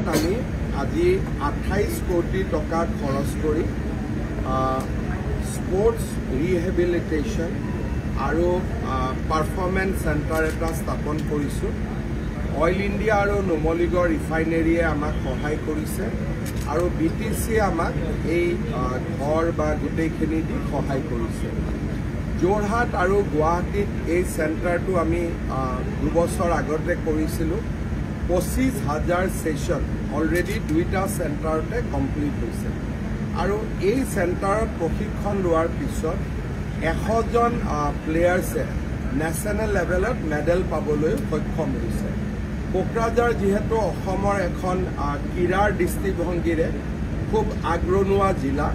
বাজেটত আমি আজি 28 কোটি টকা খৰচ কৰি স্পোৰ্টস ৰিহেবিলিটেশন আৰু পাৰফৰমেন্স সেন্টাৰ এটা স্থাপন কৰিছোঁ। অইল ইন্ডিয়া আৰু নুমলীগড় ৰিফাইনেৰীয়ে আমাক সহায় কৰিছে আৰু BTC আমাক এই ঘৰ বা গোটেইখিনি দি সহায় কৰিছে। যোৰহাট আৰু গুৱাহাটীত এই চেণ্টাৰটো আমি 2 বছৰ আগতে কৰিছিলোঁ। 25,000 সেশন অলৰেডি 2টা চেণ্টাৰতে কমপ্লিট হৈছে আৰু এই চেণ্টাৰত প্ৰশিক্ষণ লোৱাৰ পিছত 100 জন প্লেয়াৰ্ছে নেশ্যনেল লেভেলত মেডেল পাবলৈ সক্ষম হৈছে। কোকৰাঝাৰ যিহেতু অসমৰ এখন ক্ৰীড়াৰ দৃষ্টিভংগীৰে খুব আগৰণুৱা জিলা,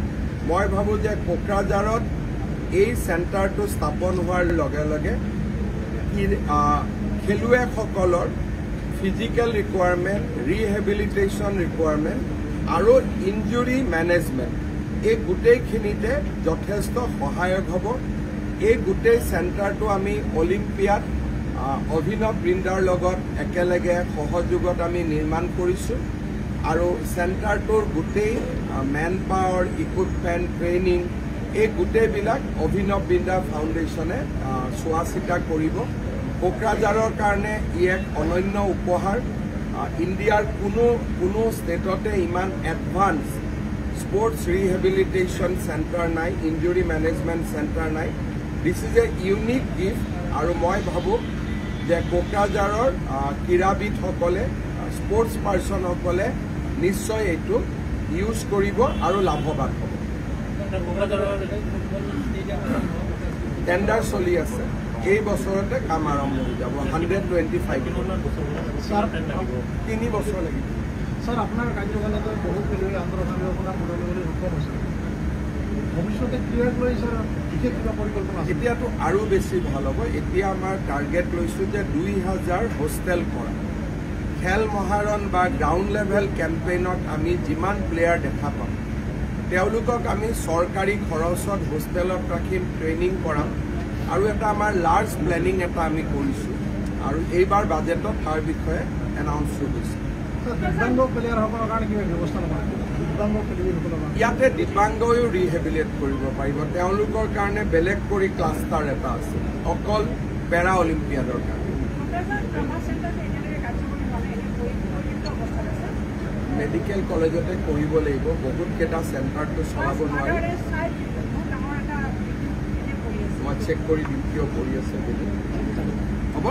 মই ভাবোঁ যে কোকৰাঝাৰত এই চেণ্টাৰটো স্থাপন হোৱাৰ লগে লগে খেলুৱৈসকলৰ ফিজিকেল ৰিকুৱাৰমেণ্ট, ৰিহেবিলিটেশ্যন ৰিকুৱাৰমেণ্ট আৰু ইঞ্জুৰি মেনেজমেণ্ট এই গোটেইখিনিতে যথেষ্ট সহায়ক হ'ব। এই গোটেই চেণ্টাৰটো আমি অলিম্পিয়াড অভিনৱ বৃন্দাৰ লগত একেলগে সহযোগত আমি নিৰ্মাণ কৰিছোঁ আৰু চেণ্টাৰটোৰ গোটেই মেন পাৱাৰ, ইকুইপমেণ্ট, ট্ৰেইনিং এই গোটেইবিলাক অভিনৱ বৃন্দা ফাউণ্ডেশ্যনে চোৱা চিতা কৰিব। কোকৰাঝাৰৰ কাৰণে ই এক অনন্য উপহাৰ। ইণ্ডিয়াৰ কোনো ষ্টেটতে ইমান এডভান্স স্পোৰ্টস ৰিহেবিলিটেশন সেন্টাৰ নাই, ইঞ্জুৰি ম্যানেজমেন্ট সেন্টাৰ নাই। This is a unique gift আৰু মই ভাবোঁ যে কোকৰাঝাৰৰ ক্ৰীড়াবিদসকলে, স্পোৰ্টস পাৰ্চনসকলে নিশ্চয় এইটো ইউজ কৰিব আৰু লাভৱান হ'ব। টেণ্ডাৰ চলি আছে, এই বছৰতে কাম আৰম্ভ হৈ যাব। 125 3 বছৰ লাগিব। স্যার, আপনার কার্যকালতে বহু খেলুড়ে আন্তর্জাতিক মনোনয়ন সক্ষম হয়েছে। ভবিষ্যতে ক্রীড়াক লৈ স্যার বিশেষ কিবা পরিকল্পনা আছে? এতিয়াতো আৰু বেছি ভাল হ'ব। এতিয়া আমাৰ টাৰ্গেট লৈছোঁ যে 2000 হোষ্টেল কৰা। খেল মহাৰণ বা গ্ৰাউণ্ড লেভেল কেম্পেইনত আমি যিমান প্লেয়াৰ দেখা পাম তেওঁলোকক আমি চৰকাৰী খৰচত হোষ্টেলত ৰাখিম, ট্ৰেইনিং কৰাম আৰু এটা আমাৰ লাৰ্জ প্লেনিং এটা আমি কৰিছোঁ আৰু এইবাৰ বাজেটত তাৰ বিষয়ে এনাউন্স হৈছে। দিব্যাংগ প্লেয়াৰসকলৰ কাৰণে কিবা ব্যৱস্থা নহয়? দিব্যাংগ খেলুৱৈসকলৰ কাৰণে ইয়াতে দিব্যাংগও ৰিহেবিলিট কৰিব পাৰিব। তেওঁলোকৰ কাৰণে বেলেগ কৰি ক্লাষ্টাৰ এটা আছে অকল পেৰা অলিম্পিয়াডৰ কাৰণে। মেডিকেল কলেজতে কৰিব লাগিব, বহুতকেইটা চেণ্টাৰটো চলাব নোৱাৰি। মই চেক কৰি দিম কিয় কৰি আছে বুলি। হ'ব।